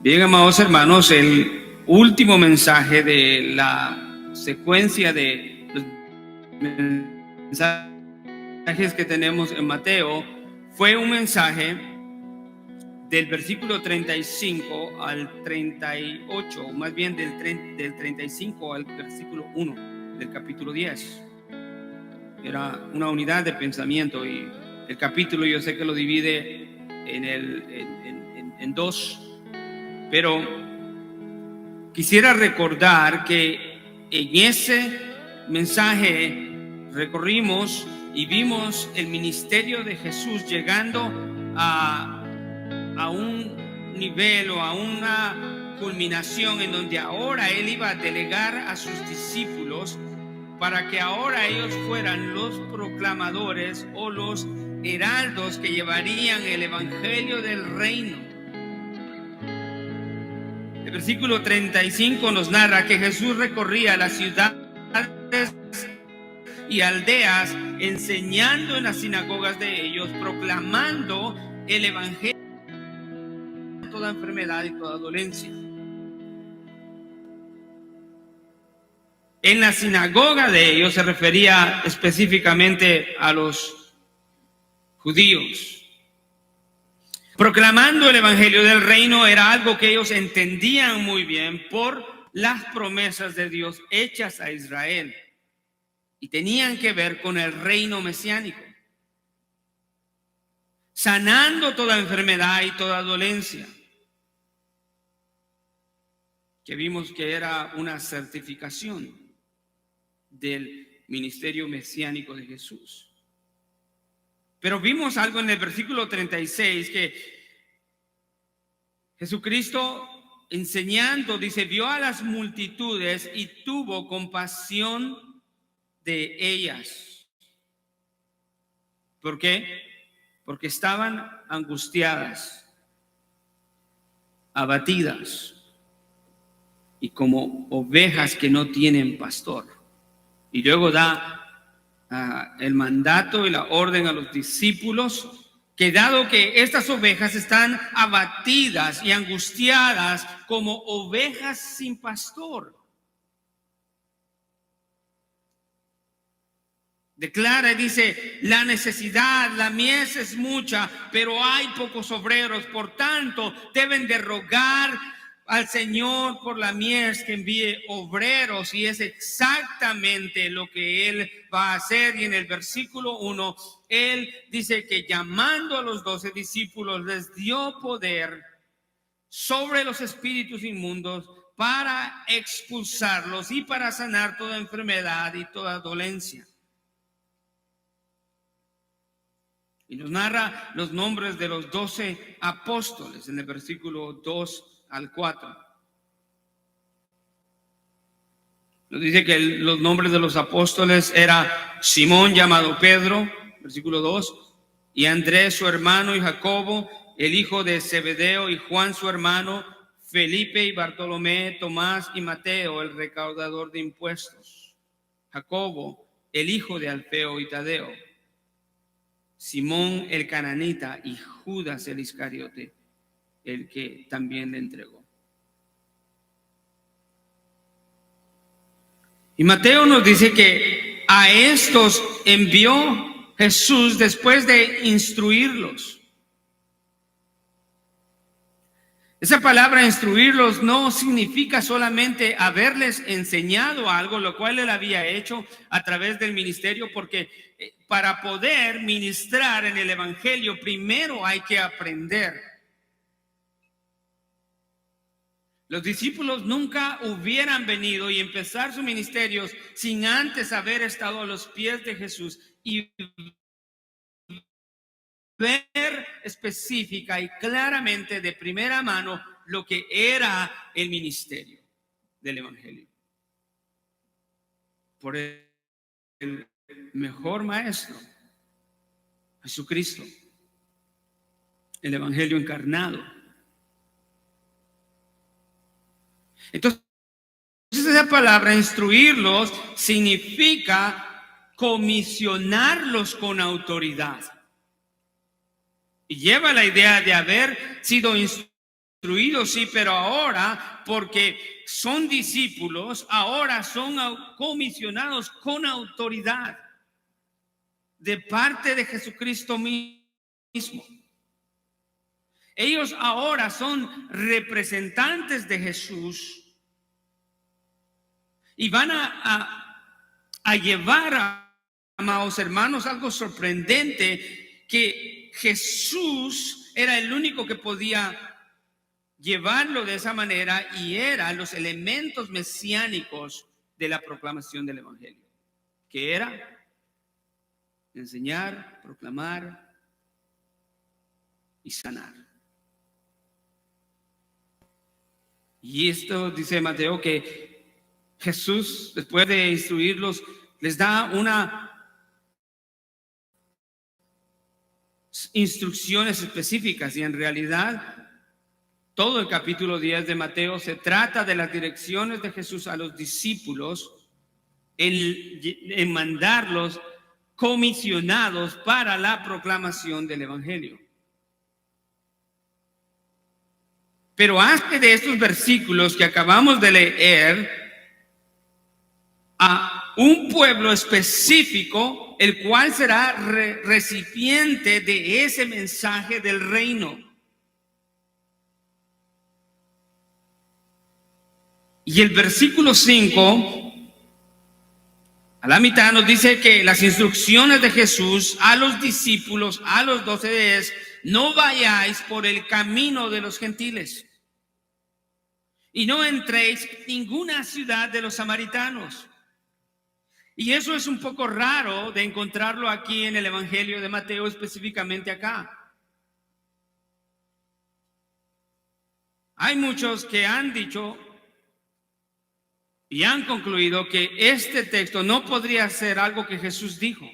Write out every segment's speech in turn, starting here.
Bien, amados hermanos, el último mensaje de la secuencia de los mensajes que tenemos en Mateo fue un mensaje del versículo 35 al 38, más bien del 35 al versículo 1 del capítulo 10. Era una unidad de pensamiento y el capítulo yo sé que lo divide en dos, pero quisiera recordar que en ese mensaje recorrimos y vimos el ministerio de Jesús llegando a un nivel o a una culminación en donde ahora Él iba a delegar a sus discípulos para que ahora ellos fueran los proclamadores o los heraldos que llevarían el evangelio del reino. El versículo 35 nos narra que Jesús recorría las ciudades y aldeas, enseñando en las sinagogas de ellos, proclamando el evangelio de toda enfermedad y toda dolencia. En la sinagoga de ellos se refería específicamente a los judíos. Proclamando el evangelio del reino era algo que ellos entendían muy bien por las promesas de Dios hechas a Israel y tenían que ver con el reino mesiánico, sanando toda enfermedad y toda dolencia, que vimos que era una certificación del ministerio mesiánico de Jesús. Pero vimos algo en el versículo 36 que Jesucristo enseñando, dice, vio a las multitudes y tuvo compasión de ellas. ¿Por qué? Porque estaban angustiadas, abatidas y como ovejas que no tienen pastor. Y luego da el mandato y la orden a los discípulos que dado que estas ovejas están abatidas y angustiadas como ovejas sin pastor, declara y dice, la necesidad, la mies es mucha, pero hay pocos obreros, por tanto deben de rogar al Señor por la mies que envíe obreros, y es exactamente lo que Él va a hacer. Y en el versículo 1 Él dice que llamando a los 12 discípulos les dio poder sobre los espíritus inmundos para expulsarlos y para sanar toda enfermedad y toda dolencia. Y nos narra los nombres de los 12 apóstoles en el versículo 2 al 4. Nos dice que los nombres de los apóstoles era Simón llamado Pedro, versículo 2, y Andrés su hermano y Jacobo, el hijo de Zebedeo, y Juan su hermano, Felipe y Bartolomé, Tomás y Mateo, el recaudador de impuestos, Jacobo, el hijo de Alfeo y Tadeo, Simón el cananita y Judas el Iscariote, el que también le entregó. Y Mateo nos dice que a estos envió Jesús después de instruirlos. Esa palabra instruirlos no significa solamente haberles enseñado algo, lo cual él había hecho a través del ministerio, porque para poder ministrar en el evangelio primero hay que aprender. Los discípulos nunca hubieran venido y empezar sus ministerios sin antes haber estado a los pies de Jesús y ver específica y claramente de primera mano lo que era el ministerio del evangelio. Por el mejor maestro, Jesucristo, el evangelio encarnado. Entonces, esa palabra instruirlos significa comisionarlos con autoridad. Y lleva la idea de haber sido instruidos instruidos, sí, pero ahora, porque son discípulos, ahora son comisionados con autoridad de parte de Jesucristo mismo. Ellos ahora son representantes de Jesús y van a llevar, amados hermanos, algo sorprendente, que Jesús era el único que podía llevarlo de esa manera, y eran los elementos mesiánicos de la proclamación del evangelio, que era enseñar, proclamar y sanar. Y esto dice Mateo, que Jesús, después de instruirlos, les da instrucciones específicas, y en realidad todo el capítulo 10 de Mateo se trata de las direcciones de Jesús a los discípulos en mandarlos comisionados para la proclamación del evangelio. Pero hace de estos versículos que acabamos de leer a un pueblo específico, el cual será recipiente de ese mensaje del reino. Y el versículo 5, a la mitad, nos dice que las instrucciones de Jesús a los discípulos, a los 12, es: no vayáis por el camino de los gentiles y no entréis en ninguna ciudad de los samaritanos. Y eso es un poco raro de encontrarlo aquí en el Evangelio de Mateo, específicamente acá. Hay muchos que han dicho y han concluido que este texto no podría ser algo que Jesús dijo,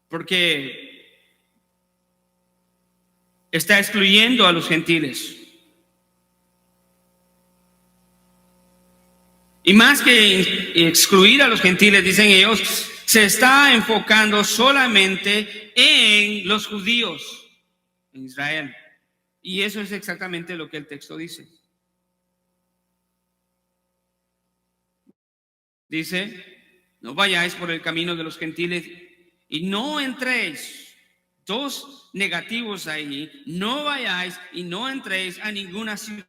porque está excluyendo a los gentiles. Y más que excluir a los gentiles, dicen ellos, se está enfocando solamente en los judíos, en Israel. Y eso es exactamente lo que el texto dice. Dice: no vayáis por el camino de los gentiles y no entréis. Dos negativos ahí: no vayáis y no entréis a ninguna ciudad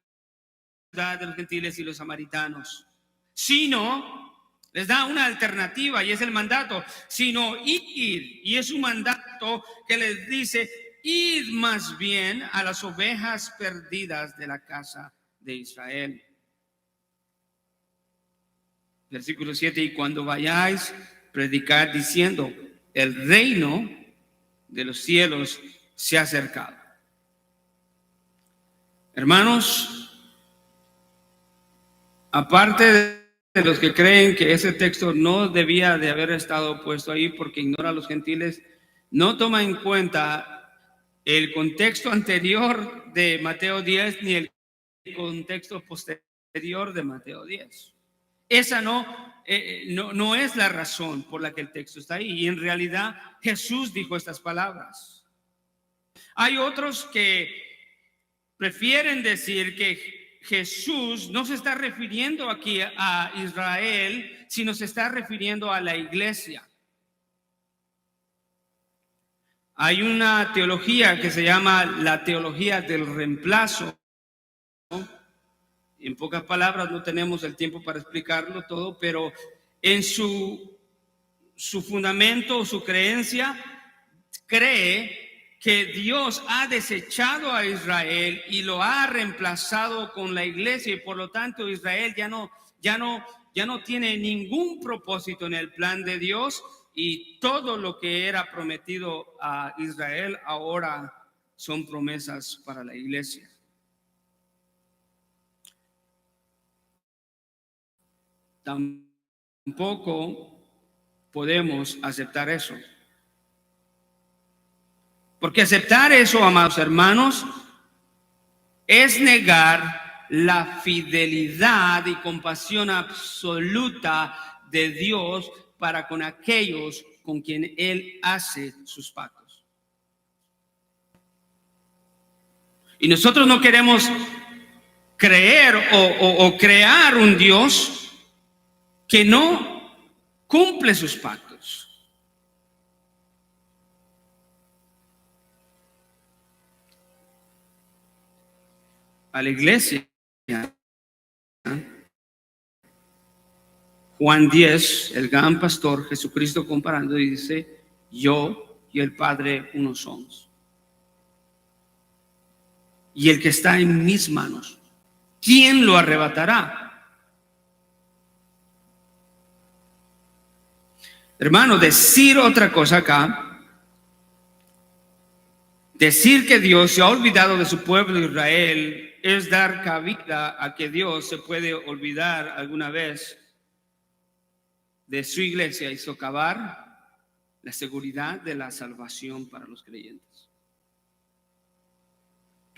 de los gentiles y los samaritanos, sino les da una alternativa, y es el mandato, sino ir. Y es un mandato que les dice: id más bien a las ovejas perdidas de la casa de Israel. Versículo 7: y cuando vayáis, predicad diciendo: el reino de los cielos se ha acercado. Hermanos, aparte de los que creen que ese texto no debía de haber estado puesto ahí porque ignora a los gentiles, no toma en cuenta el contexto anterior de Mateo 10 ni el contexto posterior de Mateo 10. Esa no es la razón por la que el texto está ahí. Y en realidad Jesús dijo estas palabras. Hay otros que prefieren decir que Jesús no se está refiriendo aquí a Israel, sino se está refiriendo a la iglesia. Hay una teología que se llama la teología del reemplazo. En pocas palabras, no tenemos el tiempo para explicarlo todo, pero en su fundamento o su creencia, cree que Dios ha desechado a Israel y lo ha reemplazado con la iglesia, y por lo tanto Israel ya no tiene ningún propósito en el plan de Dios, y todo lo que era prometido a Israel ahora son promesas para la iglesia. Tampoco podemos aceptar eso. Porque aceptar eso, amados hermanos, es negar la fidelidad y compasión absoluta de Dios para con aquellos con quien Él hace sus pactos. Y nosotros no queremos creer o crear un Dios que no cumple sus pactos. A la iglesia, Juan 10, el gran pastor, Jesucristo comparando, dice: yo y el Padre uno somos. Y el que está en mis manos, ¿quién lo arrebatará? Hermano, decir otra cosa acá, decir que Dios se ha olvidado de su pueblo de Israel, es dar cabida a que Dios se puede olvidar alguna vez de su iglesia y socavar la seguridad de la salvación para los creyentes.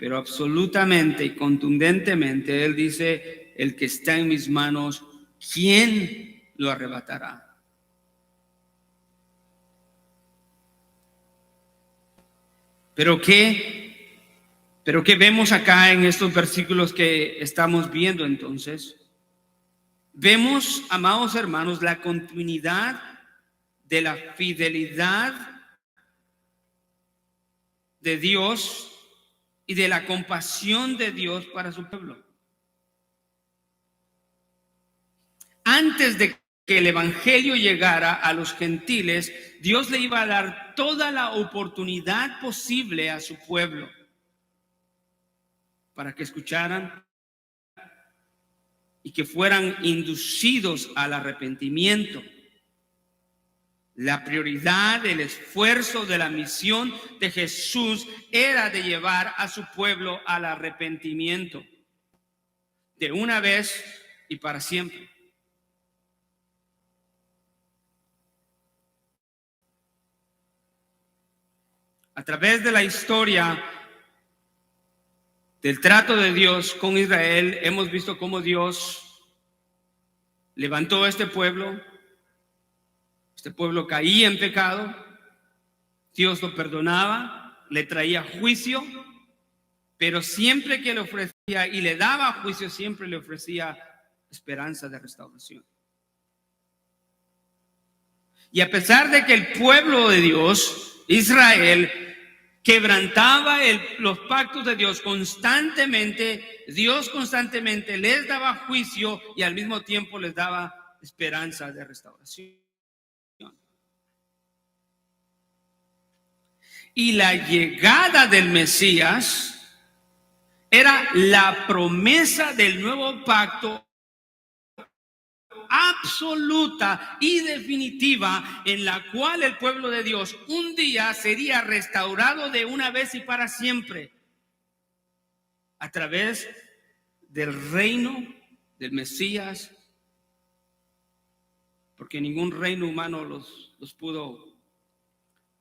Pero absolutamente y contundentemente Él dice: el que está en mis manos, ¿quién lo arrebatará? Pero qué vemos acá en estos versículos que estamos viendo entonces. Vemos, amados hermanos, la continuidad de la fidelidad de Dios y de la compasión de Dios para su pueblo. Antes de que el evangelio llegara a los gentiles, Dios le iba a dar toda la oportunidad posible a su pueblo para que escucharan y que fueran inducidos al arrepentimiento. La prioridad, el esfuerzo de la misión de Jesús era de llevar a su pueblo al arrepentimiento, de una vez y para siempre. A través de la historia del trato de Dios con Israel, hemos visto cómo Dios levantó a este pueblo. Este pueblo caía en pecado, Dios lo perdonaba, le traía juicio, pero siempre que le ofrecía y le daba juicio, siempre le ofrecía esperanza de restauración. Y a pesar de que el pueblo de Dios, Israel, quebrantaba los pactos de Dios constantemente, Dios constantemente les daba juicio y al mismo tiempo les daba esperanza de restauración. Y la llegada del Mesías era la promesa del nuevo pacto absoluta y definitiva, en la cual el pueblo de Dios un día sería restaurado de una vez y para siempre a través del reino del Mesías, porque ningún reino humano los pudo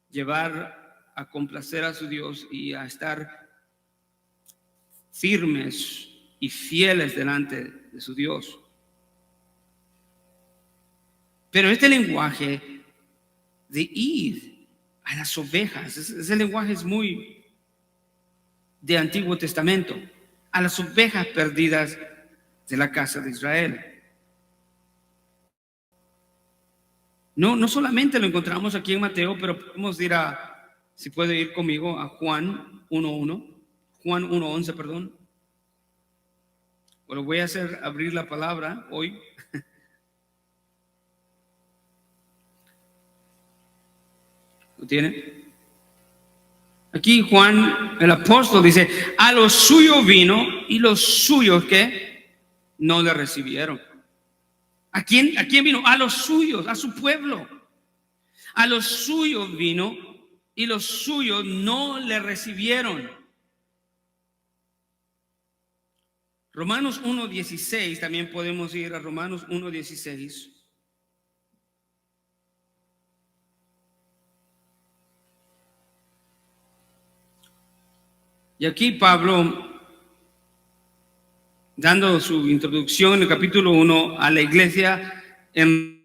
llevar a complacer a su Dios y a estar firmes y fieles delante de su Dios. Pero este lenguaje de ir a las ovejas, ese lenguaje es muy de Antiguo Testamento, a las ovejas perdidas de la casa de Israel. No solamente lo encontramos aquí en Mateo, pero podemos ir si puede ir conmigo a Juan 1:11, perdón. Bueno, voy a abrir la palabra hoy. ¿Lo tiene? Aquí Juan, el apóstol, dice: a los suyos vino y los suyos que no le recibieron. ¿A quién vino? A los suyos, a su pueblo. A los suyos vino y los suyos no le recibieron. Romanos 1:16, también podemos ir a Romanos 1:16. Y aquí Pablo, dando su introducción en el capítulo 1 a la iglesia en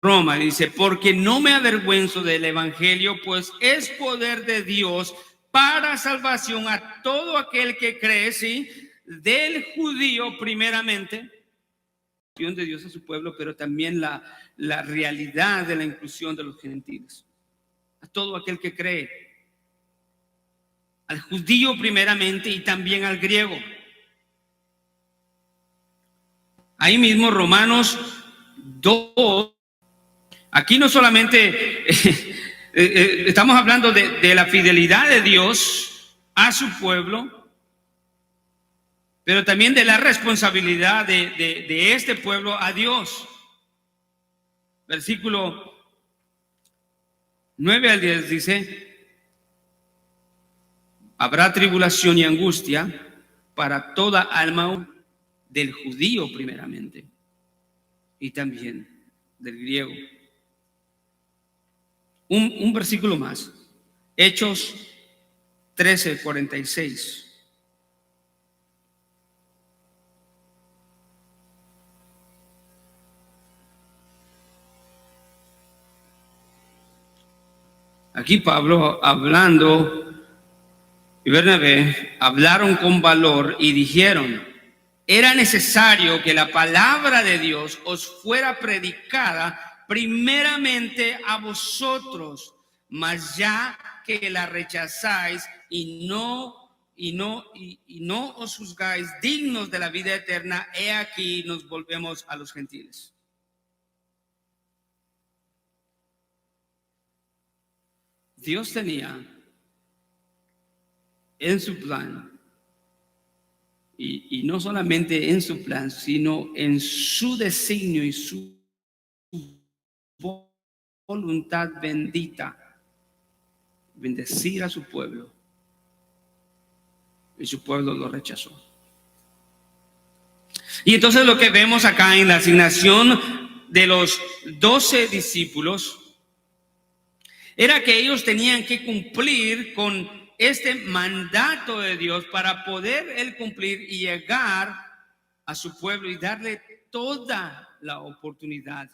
Roma, dice: porque no me avergüenzo del evangelio, pues es poder de Dios para salvación a todo aquel que cree, ¿sí? Del judío primeramente, de Dios a su pueblo, pero también la realidad de la inclusión de los gentiles. A todo aquel que cree. Al judío primeramente y también al griego. Ahí mismo Romanos 2. Aquí no solamente estamos hablando de la fidelidad de Dios a su pueblo, pero también de la responsabilidad de este pueblo a Dios. Versículo 9 al 10 dice: habrá tribulación y angustia para toda alma, del judío primeramente y también del griego. Un versículo más, Hechos 13:46. Aquí Pablo hablando y Bernabé hablaron con valor y dijeron: era necesario que la palabra de Dios os fuera predicada primeramente a vosotros, mas ya que la rechazáis y no os juzgáis dignos de la vida eterna, he aquí nos volvemos a los gentiles. Dios tenía en su plan, y no solamente en su plan, sino en su designio y su voluntad bendita, bendecir a su pueblo, y su pueblo lo rechazó. Y entonces lo que vemos acá en la asignación de los 12 discípulos era que ellos tenían que cumplir con este mandato de Dios para poder él cumplir y llegar a su pueblo y darle toda la oportunidad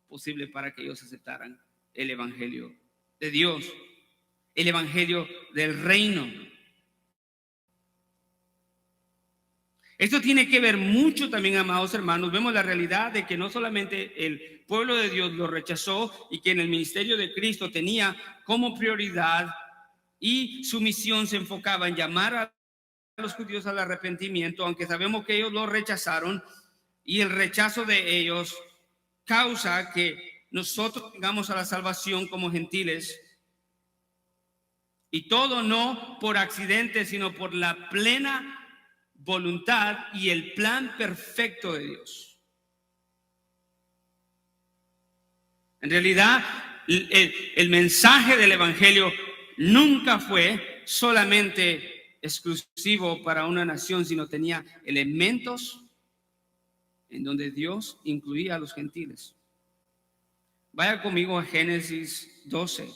posible para que ellos aceptaran el evangelio de Dios, el evangelio del reino. Esto tiene que ver mucho también, amados hermanos. Vemos la realidad de que no solamente el pueblo de Dios lo rechazó y que en el ministerio de Cristo tenía como prioridad y su misión se enfocaba en llamar a los judíos al arrepentimiento, aunque sabemos que ellos lo rechazaron, y el rechazo de ellos causa que nosotros llegamos a la salvación como gentiles, y todo no por accidente, sino por la plena voluntad y el plan perfecto de Dios. En realidad, el mensaje del evangelio nunca fue solamente exclusivo para una nación, sino tenía elementos en donde Dios incluía a los gentiles. Vaya conmigo a Génesis 12.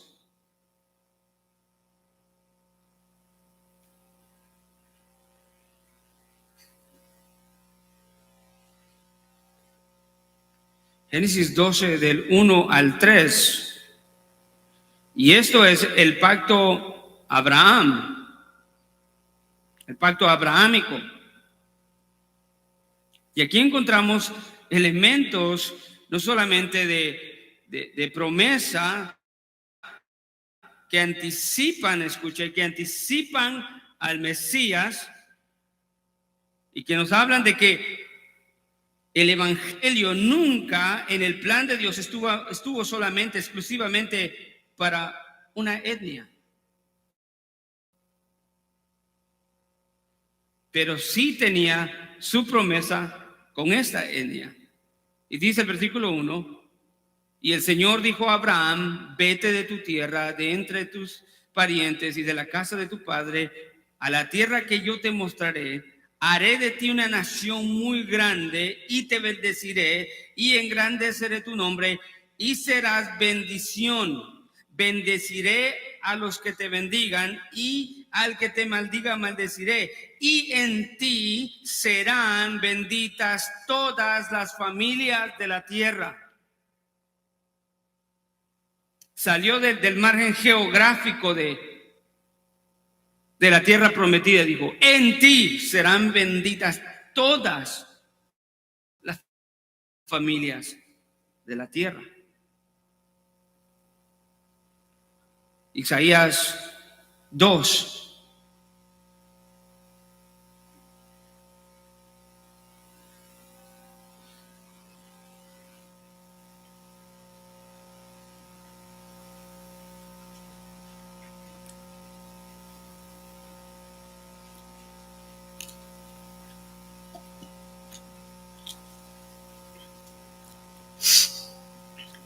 Génesis 12 del 1 al 3. Y esto es el pacto Abraham, el pacto abrahámico. Y aquí encontramos elementos no solamente de promesa que anticipan, escuche, que anticipan al Mesías y que nos hablan de que el evangelio nunca en el plan de Dios estuvo solamente, exclusivamente para una etnia. Pero sí tenía su promesa con esta etnia. Y dice el versículo 1: y el Señor dijo a Abraham: vete de tu tierra, de entre tus parientes y de la casa de tu padre, a la tierra que yo te mostraré. Haré de ti una nación muy grande y te bendeciré y engrandeceré tu nombre y serás bendición. Bendeciré a los que te bendigan y al que te maldiga maldeciré. Y en ti serán benditas todas las familias de la tierra. Salió del margen geográfico de de la tierra prometida, dijo, en ti serán benditas todas las familias de la tierra. Isaías 2.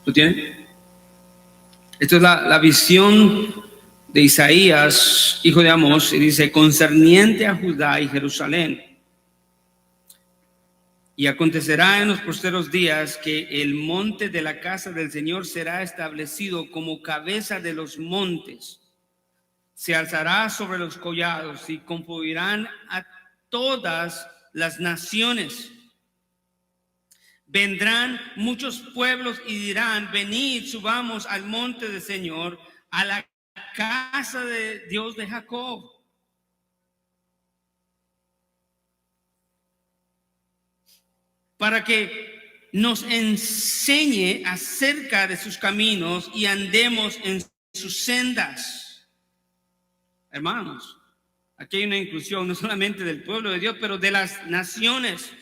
¿Lo tienen? Esto es la visión de Isaías, hijo de Amós, y dice, concerniente a Judá y Jerusalén. Y acontecerá en los posteros días que el monte de la casa del Señor será establecido como cabeza de los montes. Se alzará sobre los collados y confluirán a todas las naciones. Vendrán muchos pueblos y dirán, venid, subamos al monte del Señor, a la casa de Dios de Jacob. Para que nos enseñe acerca de sus caminos y andemos en sus sendas. Hermanos, aquí hay una inclusión no solamente del pueblo de Dios, pero de las naciones.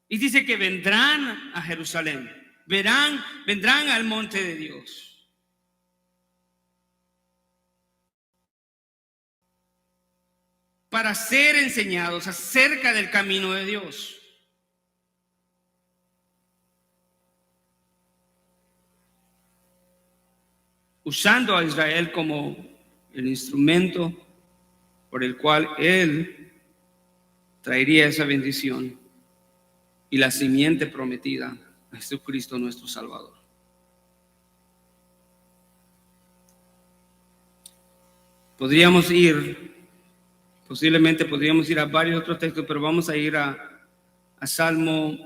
Y dice que vendrán a Jerusalén, vendrán al monte de Dios. Para ser enseñados acerca del camino de Dios. Usando a Israel como el instrumento por el cual Él traería esa bendición y la simiente prometida a Jesucristo nuestro Salvador. Posiblemente podríamos ir a varios otros textos, pero vamos a ir a Salmo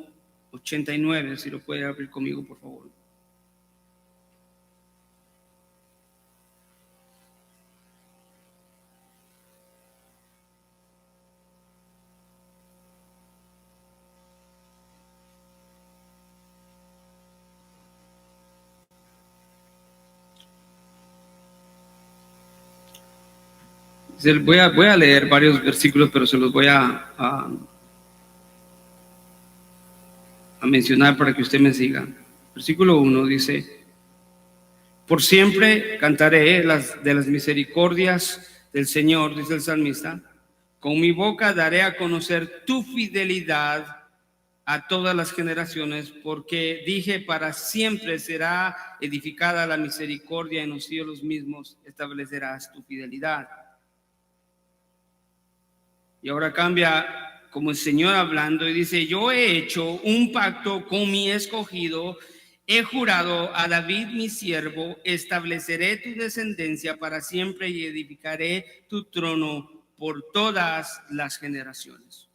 89, si lo puede abrir conmigo, por favor. Voy a leer varios versículos, pero se los voy a mencionar para que usted me siga. Versículo 1 dice, por siempre cantaré de las misericordias del Señor, dice el salmista, con mi boca daré a conocer tu fidelidad a todas las generaciones, porque dije, para siempre será edificada la misericordia en los cielos mismos, establecerás tu fidelidad. Y ahora cambia como el Señor hablando y dice, yo he hecho un pacto con mi escogido, he jurado a David mi siervo, estableceré tu descendencia para siempre y edificaré tu trono por todas las generaciones.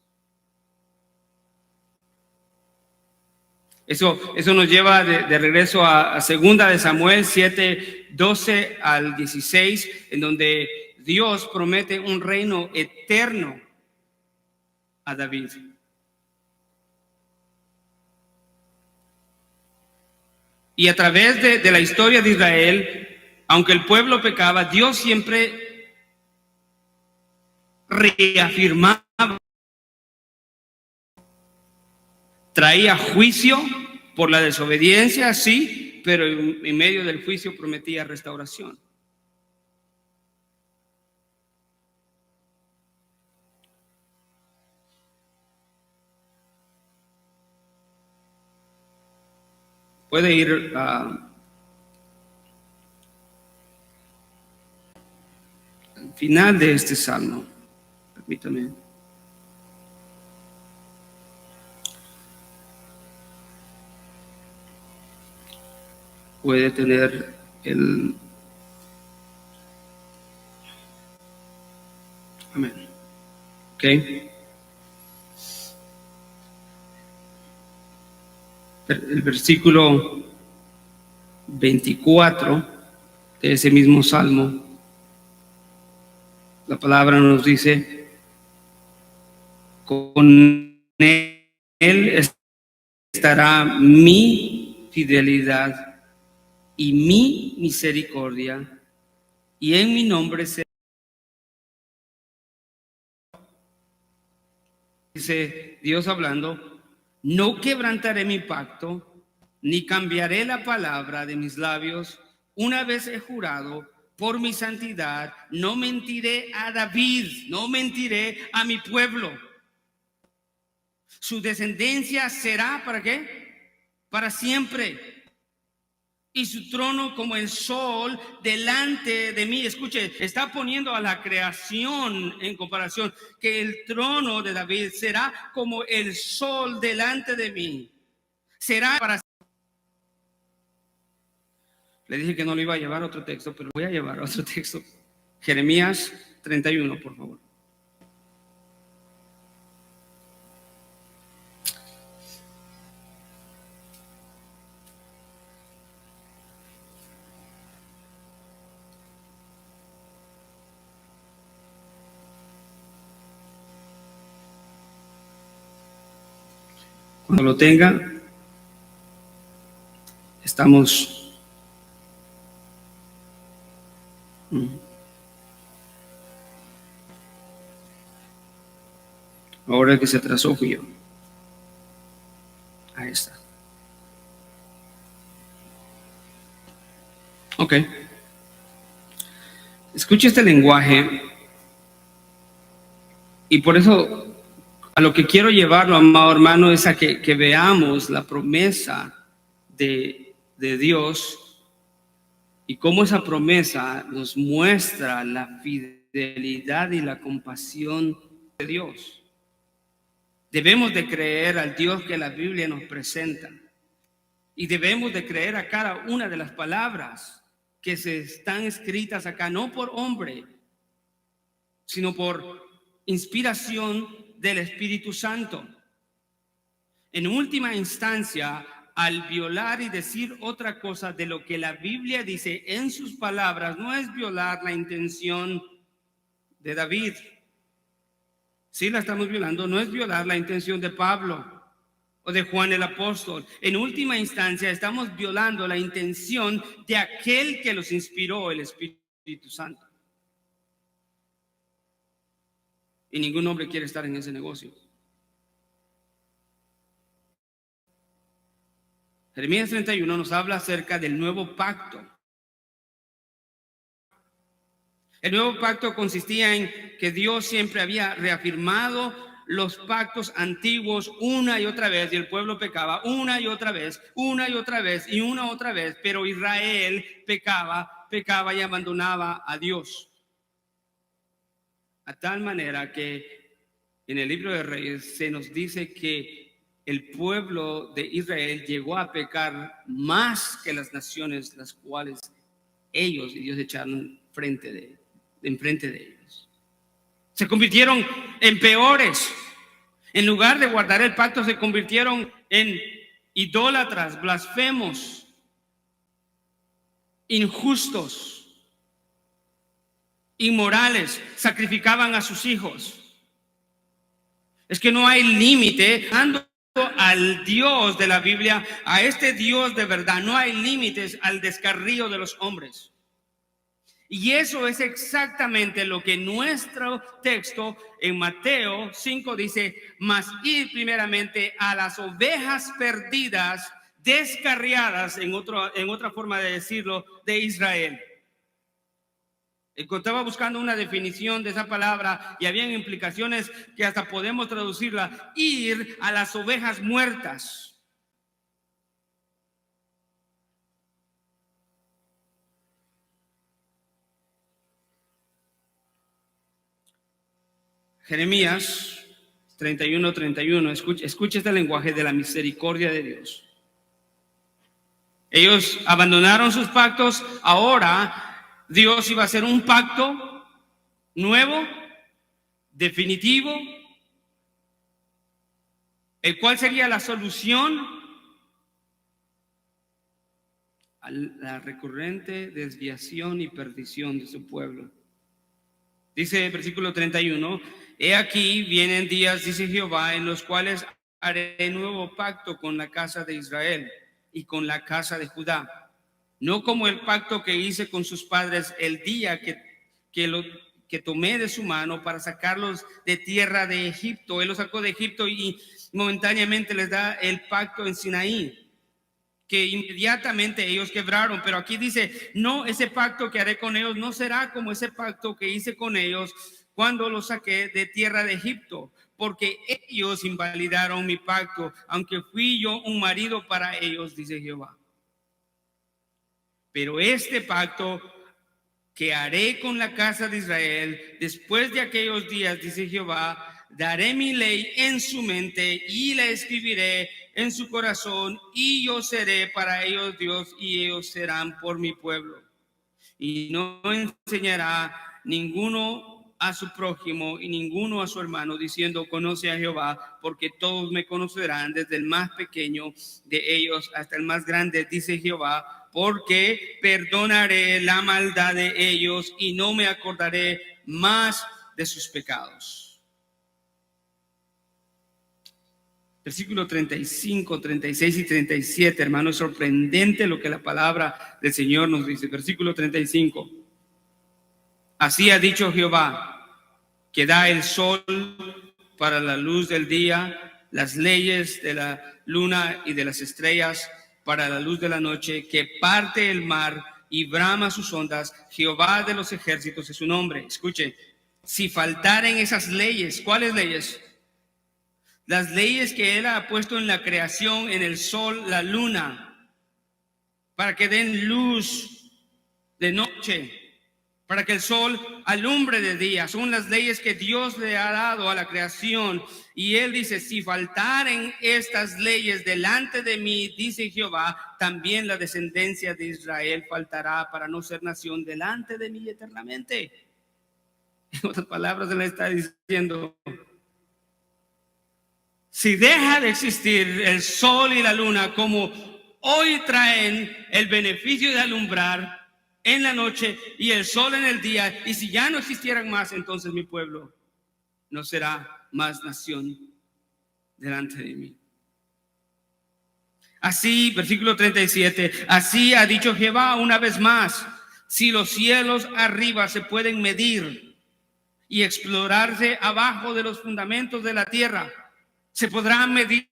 Eso nos lleva de regreso a 2 de Samuel 7, 12 al 16, en donde Dios promete un reino eterno a David. Y a través de la historia de Israel, aunque el pueblo pecaba, Dios siempre reafirmaba, traía juicio por la desobediencia, sí, pero en medio del juicio prometía restauración. Puede ir al final de este salmo. Permítame. Puede tener el... Amén. Ok. El versículo 24 de ese mismo salmo La palabra nos dice, con Él estará mi fidelidad y mi misericordia, y en mi nombre se dice Dios hablando, no quebrantaré mi pacto, ni cambiaré la palabra de mis labios. Una vez he jurado por mi santidad, no mentiré a David, no mentiré a mi pueblo. Su descendencia será, ¿para qué? Para siempre. Y su trono como el sol delante de mí. Escuche, está poniendo a la creación en comparación, que el trono de David será como el sol delante de mí. Será para siempre. Le dije que no lo iba a llevar a otro texto, pero voy a llevar a otro texto. Jeremías 31, por favor. Cuando lo tenga, estamos... Ahora el que se atrasó fui yo. Ahí está. Ok. Escuche este lenguaje. Y por eso a lo que quiero llevarlo, amado hermano, es a que veamos la promesa de Dios y cómo esa promesa nos muestra la fidelidad y la compasión de Dios. Debemos de creer al Dios que la Biblia nos presenta y debemos de creer a cada una de las palabras que se están escritas acá, no por hombre, sino por inspiración del Espíritu Santo. En última instancia, al violar y decir otra cosa de lo que la Biblia dice en sus palabras, no es violar la intención de David. Sí la estamos violando, no es violar la intención de Pablo o de Juan el apóstol. En última instancia, estamos violando la intención de aquel que los inspiró, el Espíritu Santo. Y ningún hombre quiere estar en ese negocio. Jeremías 31 nos habla acerca del nuevo pacto. El nuevo pacto consistía en que Dios siempre había reafirmado los pactos antiguos una y otra vez, y el pueblo pecaba una y otra vez, una y otra vez, y una otra vez, pero Israel pecaba y abandonaba a Dios. A tal manera que en el libro de Reyes se nos dice que el pueblo de Israel llegó a pecar más que las naciones las cuales ellos y Dios echaron enfrente de ellos. Se convirtieron en peores. En lugar de guardar el pacto, se convirtieron en idólatras, blasfemos, injustos, inmorales, sacrificaban a sus hijos. Es que no hay límite al Dios de la Biblia, a este Dios de verdad, no hay límites al descarrío de los hombres. Y eso es exactamente lo que nuestro texto en Mateo 5 dice: mas ir primeramente a las ovejas perdidas, descarriadas, en otra forma de decirlo, de Israel. Estaba buscando una definición de esa palabra y habían implicaciones que hasta podemos traducirla: ir a las ovejas muertas. Jeremías 31:31, escucha este lenguaje de la misericordia de Dios. Ellos abandonaron sus pactos, ahora Dios iba a hacer un pacto nuevo, definitivo, el cual sería la solución a la recurrente desviación y perdición de su pueblo. Dice el versículo 31, he aquí vienen días, dice Jehová, en los cuales haré nuevo pacto con la casa de Israel y con la casa de Judá, no como el pacto que hice con sus padres el día que tomé de su mano para sacarlos de tierra de Egipto. Él los sacó de Egipto y momentáneamente les da el pacto en Sinaí, que inmediatamente ellos quebraron. Pero aquí dice, no, ese pacto que haré con ellos no será como ese pacto que hice con ellos cuando los saqué de tierra de Egipto, porque ellos invalidaron mi pacto, aunque fui yo un marido para ellos, dice Jehová. Pero este pacto que haré con la casa de Israel después de aquellos días, dice Jehová, daré mi ley en su mente y la escribiré en su corazón, y yo seré para ellos Dios y ellos serán por mi pueblo. Y no enseñará ninguno a su prójimo y ninguno a su hermano, diciendo, conoce a Jehová, porque todos me conocerán, desde el más pequeño de ellos hasta el más grande, dice Jehová, porque perdonaré la maldad de ellos y no me acordaré más de sus pecados. Versículo 35, 36 y 37, hermano, es sorprendente lo que la palabra del Señor nos dice. Versículo 35. Así ha dicho Jehová, que da el sol para la luz del día, las leyes de la luna y de las estrellas para la luz de la noche, que parte el mar y brama sus ondas. Jehová de los ejércitos es su nombre. Escuche, si faltaren esas leyes, ¿cuáles leyes? Las leyes que Él ha puesto en la creación, en el sol, la luna, para que den luz de noche, para que el sol alumbre de día. Son las leyes que Dios le ha dado a la creación. Y Él dice, si faltaren estas leyes delante de mí, dice Jehová, también la descendencia de Israel faltará para no ser nación delante de mí eternamente. En otras palabras, Él está diciendo, si deja de existir el sol y la luna como hoy traen el beneficio de alumbrar en la noche y el sol en el día, y si ya no existieran más, entonces mi pueblo no será más nación delante de mí. Así, versículo 37, así ha dicho Jehová una vez más, si los cielos arriba se pueden medir y explorarse abajo de los fundamentos de la tierra, se podrán medir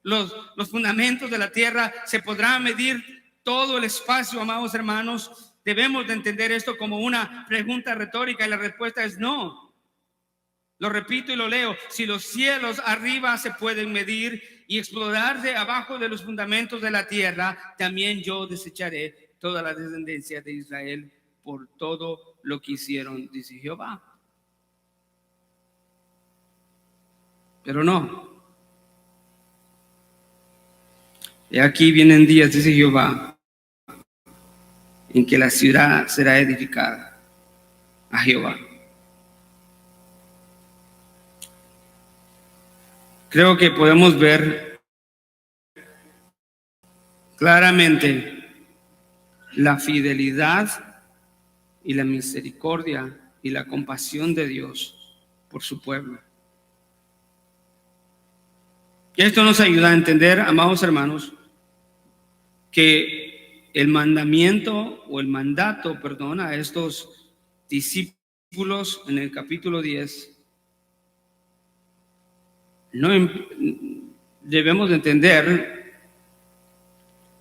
los fundamentos de la tierra, se podrá medir todo el espacio, amados hermanos. Debemos de entender esto como una pregunta retórica y la respuesta es no. Lo repito y lo leo, si los cielos arriba se pueden medir y explorarse abajo de los fundamentos de la tierra, también yo desecharé toda la descendencia de Israel por todo lo que hicieron, dice Jehová. Pero no. Y aquí vienen días, dice Jehová, en que la ciudad será edificada a Jehová. Creo que podemos ver claramente la fidelidad y la misericordia y la compasión de Dios por su pueblo. Y esto nos ayuda a entender, amados hermanos, que el mandamiento o el mandato, perdón, a estos discípulos en el capítulo 10, no debemos de entender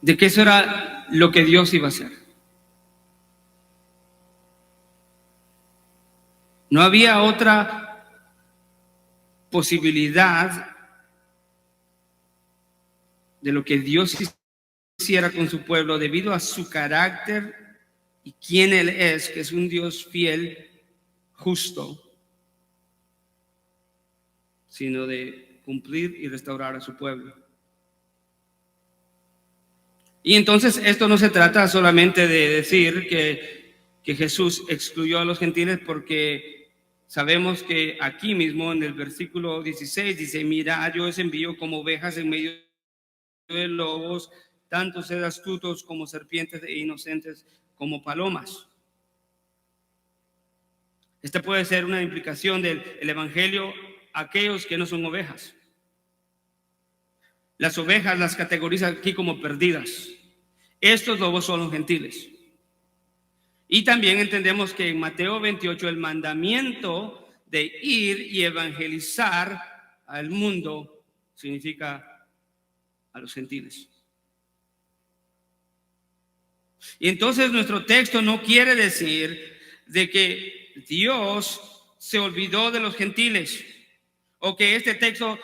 de que eso era lo que Dios iba a hacer. No había otra posibilidad de lo que Dios hiciera con su pueblo debido a su carácter y quién Él es, que es un Dios fiel, justo, sino de cumplir y restaurar a su pueblo. Y entonces esto no se trata solamente de decir que Jesús excluyó a los gentiles, porque sabemos que aquí mismo en el versículo 16 dice, mira, yo os envío como ovejas en medio de lobos, tanto sed astutos como serpientes e inocentes como palomas. Esta puede ser una implicación del evangelio a aquellos que no son ovejas. Las ovejas las categoriza aquí como perdidas. Estos lobos son los gentiles. Y también entendemos que en Mateo 28 el mandamiento de ir y evangelizar al mundo significa a los gentiles. Y entonces nuestro texto no quiere decir de que Dios se olvidó de los gentiles, o que este texto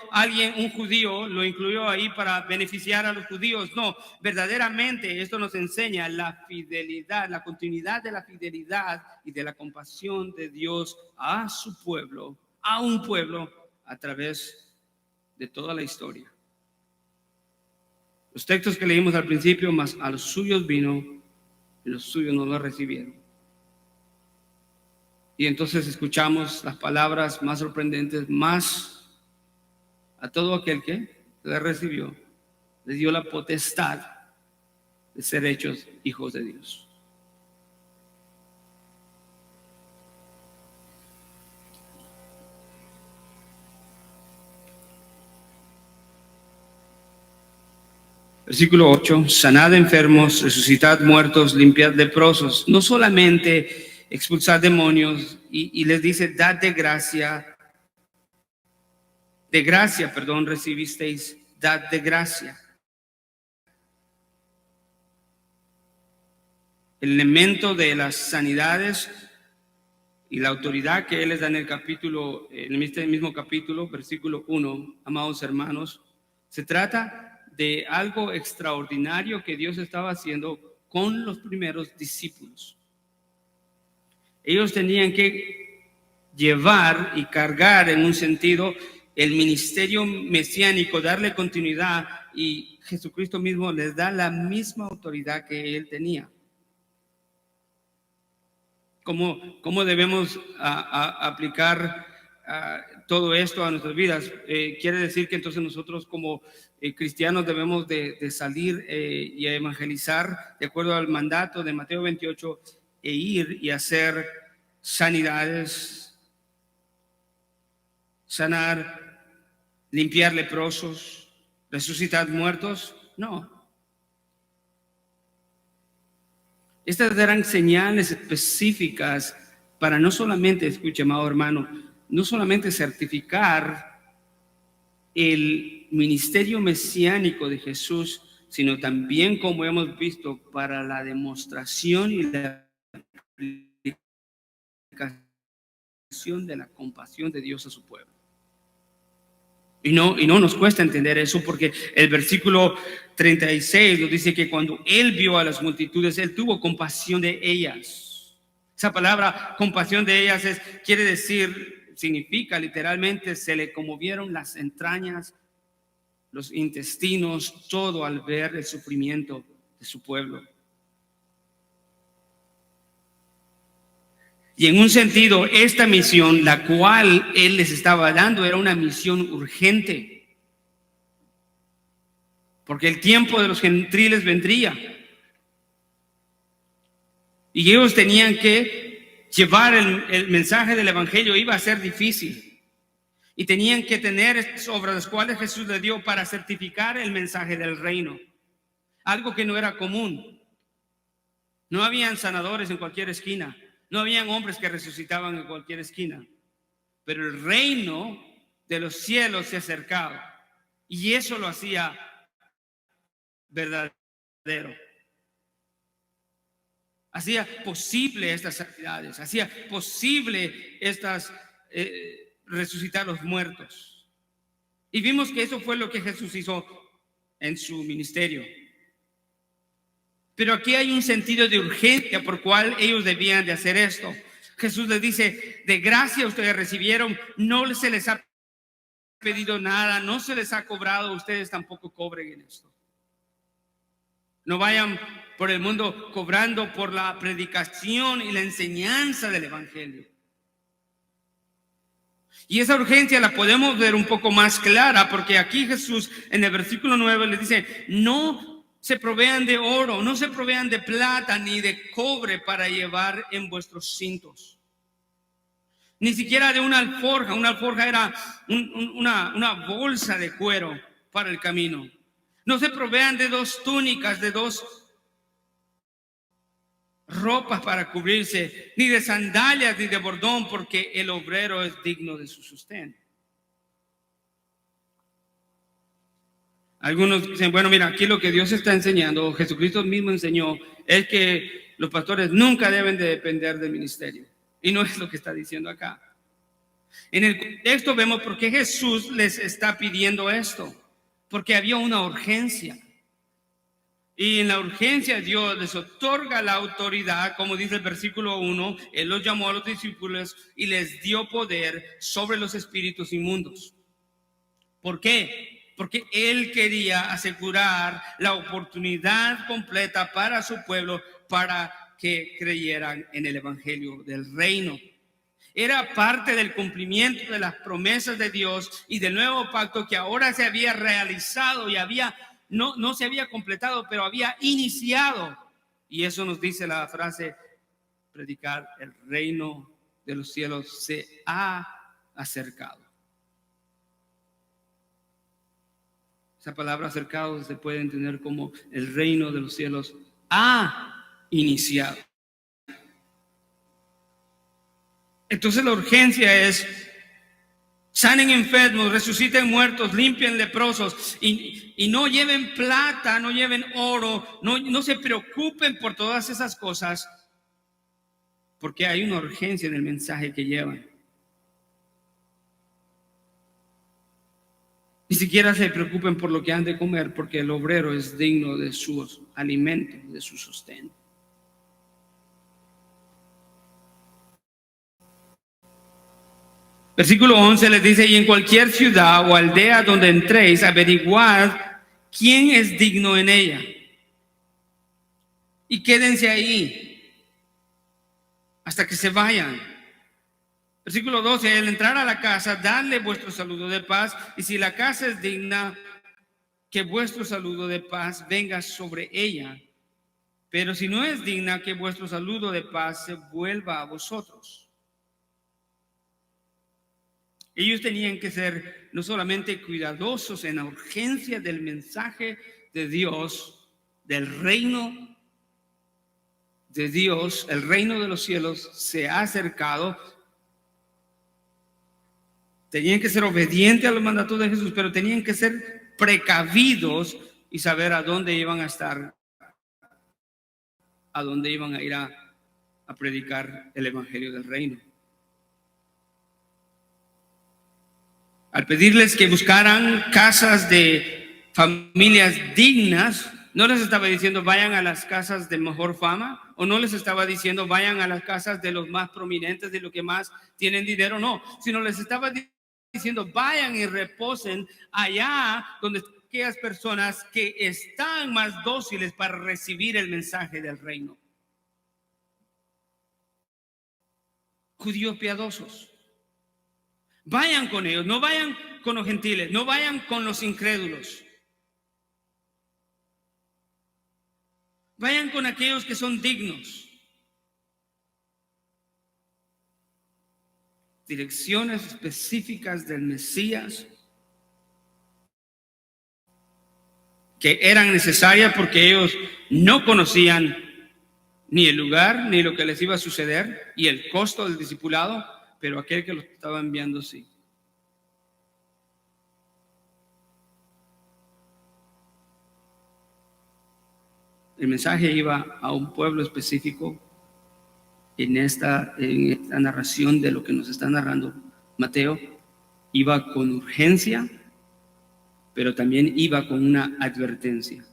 un judío lo incluyó ahí para beneficiar a los judíos. No, verdaderamente esto nos enseña la fidelidad, la continuidad de la fidelidad y de la compasión de Dios a su pueblo, a un pueblo a través de toda la historia. Los textos que leímos al principio, mas a los suyos vino y los suyos no lo recibieron. Y entonces escuchamos las palabras más sorprendentes, más a todo aquel que le recibió, le dio la potestad de ser hechos hijos de Dios. Versículo 8, sanad enfermos, resucitad muertos, limpiad leprosos. No solamente expulsar demonios, y les dice, dad de gracia, recibisteis, dad de gracia. El elemento de las sanidades y la autoridad que Él les da en este mismo capítulo, versículo 1, amados hermanos, se trata de algo extraordinario que Dios estaba haciendo con los primeros discípulos. Ellos tenían que llevar y cargar en un sentido el ministerio mesiánico, darle continuidad, y Jesucristo mismo les da la misma autoridad que Él tenía. ¿Cómo debemos aplicar todo esto a nuestras vidas? Quiere decir que entonces nosotros como cristianos debemos de salir y evangelizar de acuerdo al mandato de Mateo 28 e ir y hacer sanidades, sanar, limpiar leprosos, resucitar muertos. No. Estas eran señales específicas para no solamente, escuche, amado hermano, no solamente certificar el ministerio mesiánico de Jesús, sino también, como hemos visto, para la demostración y la aplicación de la compasión de Dios a su pueblo. Y no nos cuesta entender eso, porque el versículo 36 nos dice que cuando Él vio a las multitudes, Él tuvo compasión de ellas. Esa palabra compasión de ellas significa literalmente, se le conmovieron las entrañas, los intestinos, todo al ver el sufrimiento de su pueblo. Y en un sentido, esta misión, la cual Él les estaba dando, era una misión urgente, porque el tiempo de los gentiles vendría. Y ellos tenían que llevar el mensaje del evangelio. Iba a ser difícil. Y tenían que tener estas obras, las cuales Jesús les dio para certificar el mensaje del reino. Algo que no era común. No habían sanadores en cualquier esquina. No habían hombres que resucitaban en cualquier esquina. Pero el reino de los cielos se acercaba. Y eso lo hacía verdadero. Hacía posible estas sanidades. Hacía posible resucitar los muertos. Y vimos que eso fue lo que Jesús hizo en su ministerio. Pero aquí hay un sentido de urgencia por cual ellos debían de hacer esto. Jesús les dice, de gracia ustedes recibieron, no se les ha pedido nada, no se les ha cobrado, ustedes tampoco cobren en esto. No vayan por el mundo cobrando por la predicación y la enseñanza del evangelio. Y esa urgencia la podemos ver un poco más clara, porque aquí Jesús en el versículo 9 les dice, no se provean de oro, no se provean de plata ni de cobre para llevar en vuestros cintos. Ni siquiera de una alforja. Una alforja era una bolsa de cuero para el camino. No se provean de 2 túnicas, de 2 ropas para cubrirse, ni de sandalias, ni de bordón, porque el obrero es digno de su sustento. Algunos dicen, bueno, mira, aquí lo que Dios está enseñando, Jesucristo mismo enseñó, es que los pastores nunca deben de depender del ministerio. Y no es lo que está diciendo acá. En el contexto vemos por qué Jesús les está pidiendo esto. Porque había una urgencia. Y en la urgencia Dios les otorga la autoridad, como dice el versículo 1, Él los llamó a los discípulos y les dio poder sobre los espíritus inmundos. ¿Por qué? Porque Él quería asegurar la oportunidad completa para su pueblo, para que creyeran en el evangelio del reino. Era parte del cumplimiento de las promesas de Dios y del nuevo pacto que ahora se había realizado y no se había completado, pero había iniciado. Y eso nos dice la frase, predicar: el reino de los cielos se ha acercado. Esa palabra acercado se puede entender como el reino de los cielos ha iniciado. Entonces la urgencia es: sanen enfermos, resuciten muertos, limpien leprosos, y no lleven plata, no lleven oro, no se preocupen por todas esas cosas, porque hay una urgencia en el mensaje que llevan. Ni siquiera se preocupen por lo que han de comer, porque el obrero es digno de su alimento, de su sustento. Versículo 11 les dice: y en cualquier ciudad o aldea donde entréis, averiguad quién es digno en ella, y quédense ahí hasta que se vayan. Versículo 12: al entrar a la casa, dadle vuestro saludo de paz, y si la casa es digna, que vuestro saludo de paz venga sobre ella, pero si no es digna, que vuestro saludo de paz se vuelva a vosotros. Ellos tenían que ser no solamente cuidadosos en la urgencia del mensaje de Dios, del reino de Dios, el reino de los cielos se ha acercado. Tenían que ser obedientes a los mandatos de Jesús, pero tenían que ser precavidos y saber a dónde iban a estar, a dónde iban a ir a predicar el evangelio del reino. Al pedirles que buscaran casas de familias dignas, no les estaba diciendo vayan a las casas de mejor fama, o no les estaba diciendo vayan a las casas de los más prominentes, de los que más tienen dinero, no, sino les estaba diciendo vayan y reposen allá donde aquellas personas que están más dóciles para recibir el mensaje del reino. Judíos piadosos. Vayan con ellos, no vayan con los gentiles, no vayan con los incrédulos. Vayan con aquellos que son dignos. Direcciones específicas del Mesías que eran necesarias porque ellos no conocían ni el lugar ni lo que les iba a suceder y el costo del discipulado, pero aquel que los estaba enviando sí. El mensaje iba a un pueblo específico. En esta narración de lo que nos está narrando Mateo, iba con urgencia, pero también iba con una advertencia.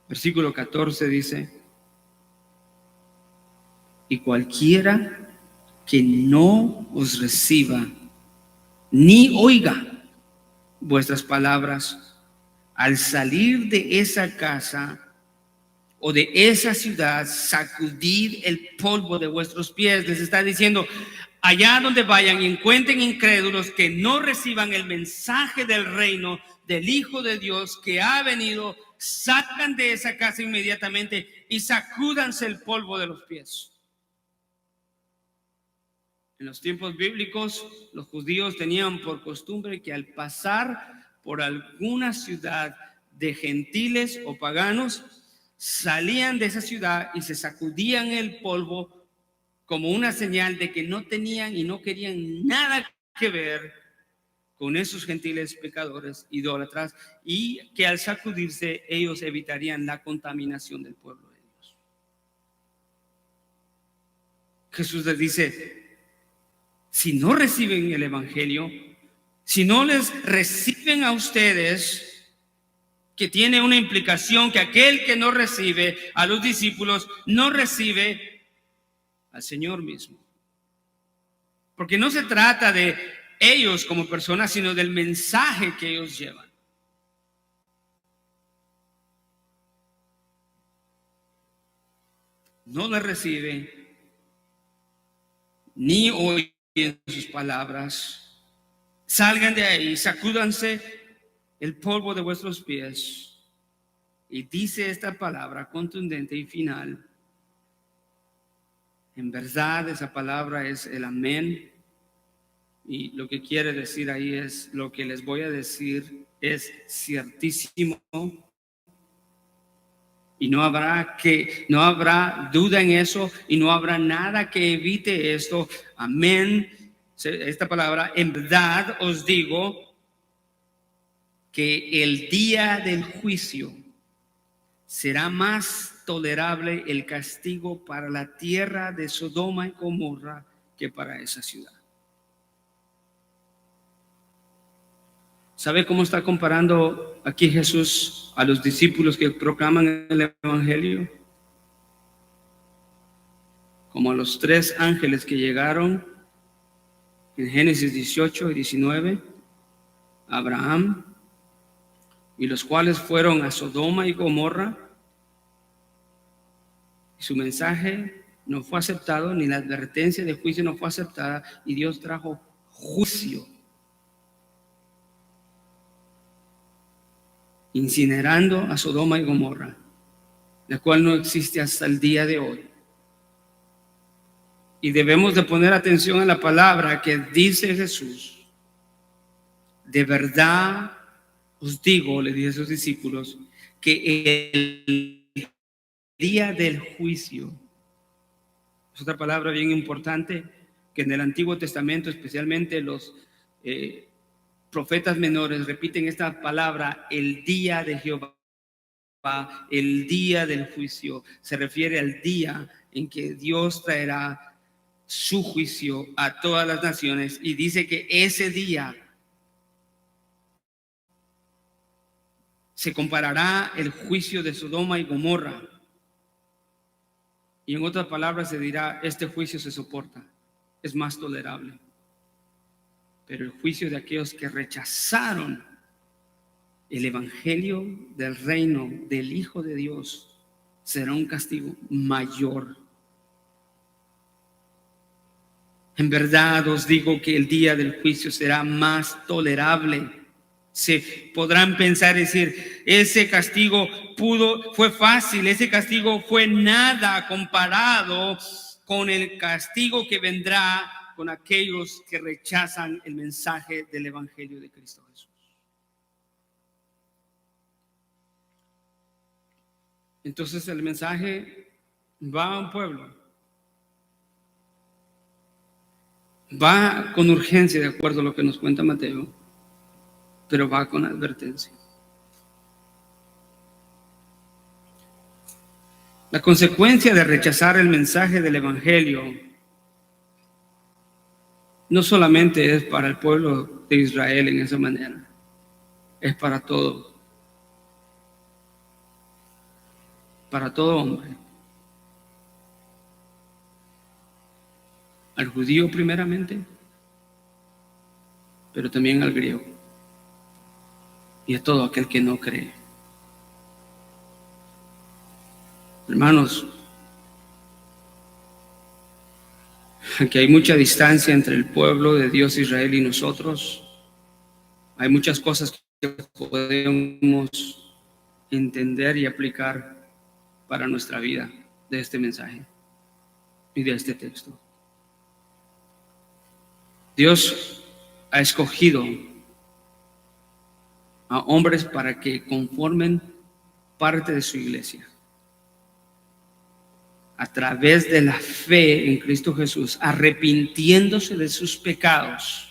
Versículo 14 dice: y cualquiera que no os reciba ni oiga vuestras palabras, al salir de esa casa o de esa ciudad, sacudid el polvo de vuestros pies. Les está diciendo, allá donde vayan y encuentren incrédulos que no reciban el mensaje del reino del Hijo de Dios que ha venido, sacan de esa casa inmediatamente y sacúdanse el polvo de los pies. En los tiempos bíblicos, los judíos tenían por costumbre que al pasar por alguna ciudad de gentiles o paganos, salían de esa ciudad y se sacudían el polvo como una señal de que no tenían y no querían nada que ver con esos gentiles pecadores, idólatras, y que al sacudirse ellos evitarían la contaminación del pueblo de Dios. Jesús les dice: si no reciben el evangelio, si no les reciben a ustedes, que tiene una implicación que aquel que no recibe a los discípulos no recibe al Señor mismo. Porque no se trata de ellos como personas, sino del mensaje que ellos llevan. No le recibe ni oyen sus palabras. Salgan de ahí, sacúdanse el polvo de vuestros pies. Y dice esta palabra contundente y final. En verdad, esa palabra es el amén. Y lo que quiere decir ahí es: lo que les voy a decir es ciertísimo. Y no habrá duda en eso, y no habrá nada que evite esto. Amén. Esta palabra: en verdad os digo que el día del juicio será más tolerable el castigo para la tierra de Sodoma y Gomorra que para esa ciudad. ¿Sabe cómo está comparando aquí Jesús a los discípulos que proclaman el evangelio? Como a los 3 ángeles que llegaron en Génesis 18 y 19 a Abraham, y los cuales fueron a Sodoma y Gomorra, y su mensaje no fue aceptado, ni la advertencia de juicio no fue aceptada, y Dios trajo juicio, incinerando a Sodoma y Gomorra, la cual no existe hasta el día de hoy. Y debemos de poner atención a la palabra que dice Jesús: de verdad os digo, le dice a sus discípulos, que el día del juicio, es otra palabra bien importante que en el Antiguo Testamento, especialmente los profetas menores, repiten esta palabra: el día de Jehová. El día del juicio se refiere al día en que Dios traerá su juicio a todas las naciones, y dice que ese día se comparará el juicio de Sodoma y Gomorra, y en otras palabras se dirá: este juicio se soporta, es más tolerable. Pero el juicio de aquellos que rechazaron el evangelio del reino del Hijo de Dios será un castigo mayor. En verdad os digo que el día del juicio será más tolerable. Se podrán pensar y decir: ese castigo fue fácil, ese castigo fue nada comparado con el castigo que vendrá con aquellos que rechazan el mensaje del evangelio de Cristo Jesús. Entonces el mensaje va a un pueblo, va con urgencia, de acuerdo a lo que nos cuenta Mateo, pero va con advertencia. La consecuencia de rechazar el mensaje del evangelio no solamente es para el pueblo de Israel en esa manera, es para todo hombre. Al judío primeramente, pero también al griego, y a todo aquel que no cree. Hermanos, aquí hay mucha distancia entre el pueblo de Dios, Israel, y nosotros. Hay muchas cosas que podemos entender y aplicar para nuestra vida de este mensaje y de este texto. Dios ha escogido a hombres para que conformen parte de su iglesia. A través de la fe en Cristo Jesús, arrepintiéndose de sus pecados.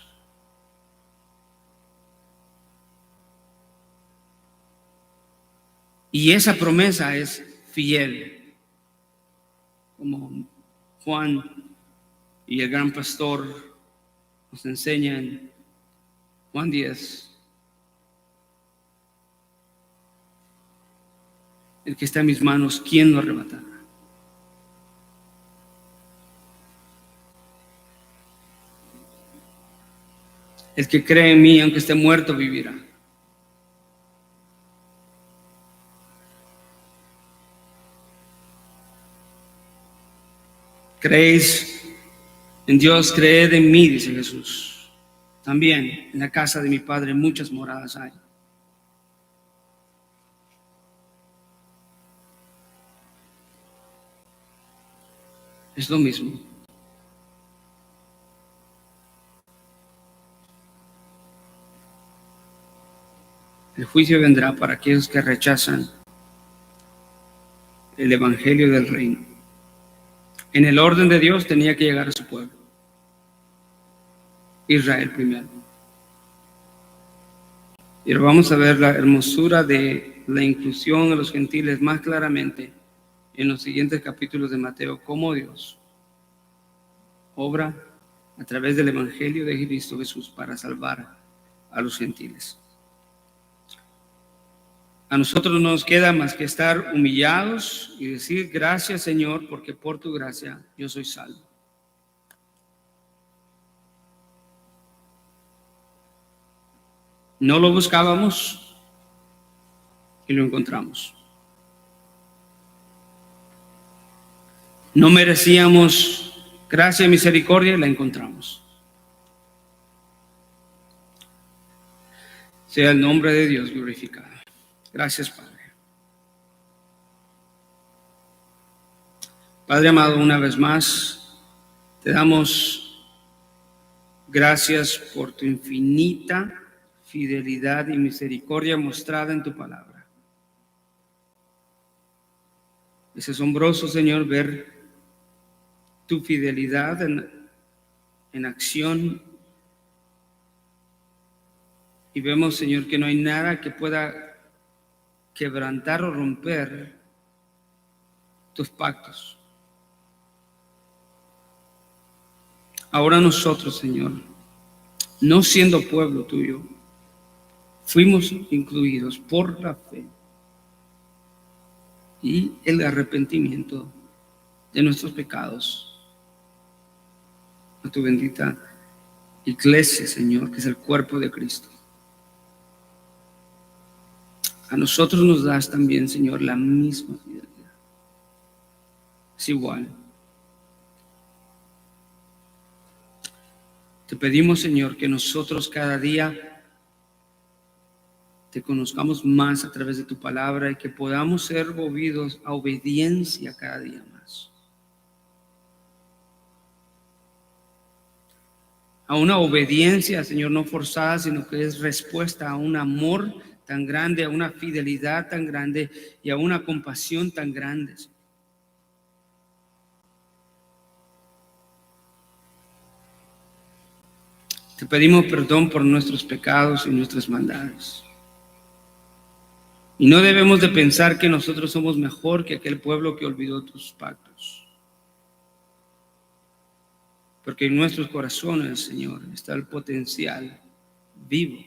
Y esa promesa es fiel, como Juan y el gran pastor nos enseña en Juan 10. El que está en mis manos, ¿quién lo arrebatará? El que cree en mí, aunque esté muerto, vivirá. ¿Creéis en Dios? Creed en mí, dice Jesús. También en la casa de mi Padre muchas moradas hay. Es lo mismo. El juicio vendrá para aquellos que rechazan el evangelio del reino. En el orden de Dios tenía que llegar a su pueblo, Israel primero. Y ahora vamos a ver la hermosura de la inclusión de los gentiles más claramente en los siguientes capítulos de Mateo, cómo Dios obra a través del evangelio de Cristo Jesús para salvar a los gentiles. A nosotros no nos queda más que estar humillados y decir: gracias, Señor, porque por tu gracia yo soy salvo. No lo buscábamos y lo encontramos. No merecíamos gracia y misericordia y la encontramos. Sea el nombre de Dios glorificado. Gracias, Padre. Padre amado, una vez más te damos gracias por tu infinita fidelidad y misericordia mostrada en tu palabra. Es asombroso, Señor, ver tu fidelidad en acción. Y vemos, Señor, que no hay nada que pueda quebrantar o romper tus pactos. Ahora nosotros, Señor, no siendo pueblo tuyo, fuimos incluidos por la fe y el arrepentimiento de nuestros pecados a tu bendita iglesia, Señor, que es el cuerpo de Cristo. A nosotros nos das también, Señor, la misma fidelidad. Es igual. Te pedimos, Señor, que nosotros cada día te conozcamos más a través de tu palabra y que podamos ser movidos a obediencia cada día más. A una obediencia, Señor, no forzada, sino que es respuesta a un amor tan grande, a una fidelidad tan grande y a una compasión tan grande. Te pedimos perdón por nuestros pecados y nuestras maldades. Y no debemos de pensar que nosotros somos mejor que aquel pueblo que olvidó tus pactos. Porque en nuestros corazones, Señor, está el potencial vivo,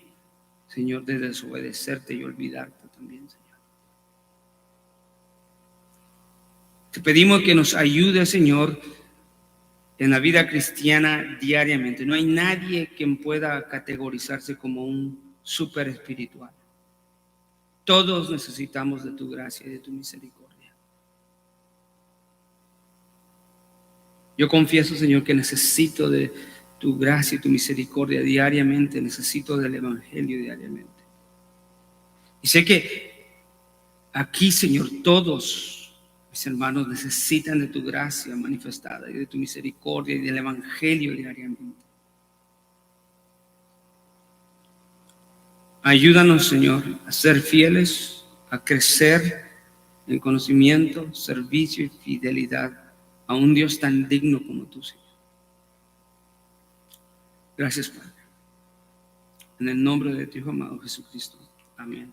Señor, de desobedecerte y olvidarte también, Señor. Te pedimos que nos ayude, Señor, en la vida cristiana diariamente. No hay nadie quien pueda categorizarse como un súper espiritual. Todos necesitamos de tu gracia y de tu misericordia. Yo confieso, Señor, que necesito de tu gracia y tu misericordia diariamente. Necesito del evangelio diariamente. Y sé que aquí, Señor, todos mis hermanos necesitan de tu gracia manifestada y de tu misericordia y del evangelio diariamente. Ayúdanos, Señor, a ser fieles, a crecer en conocimiento, servicio y fidelidad a un Dios tan digno como tú, Señor. Gracias, Padre. En el nombre de tu Hijo amado Jesucristo. Amén.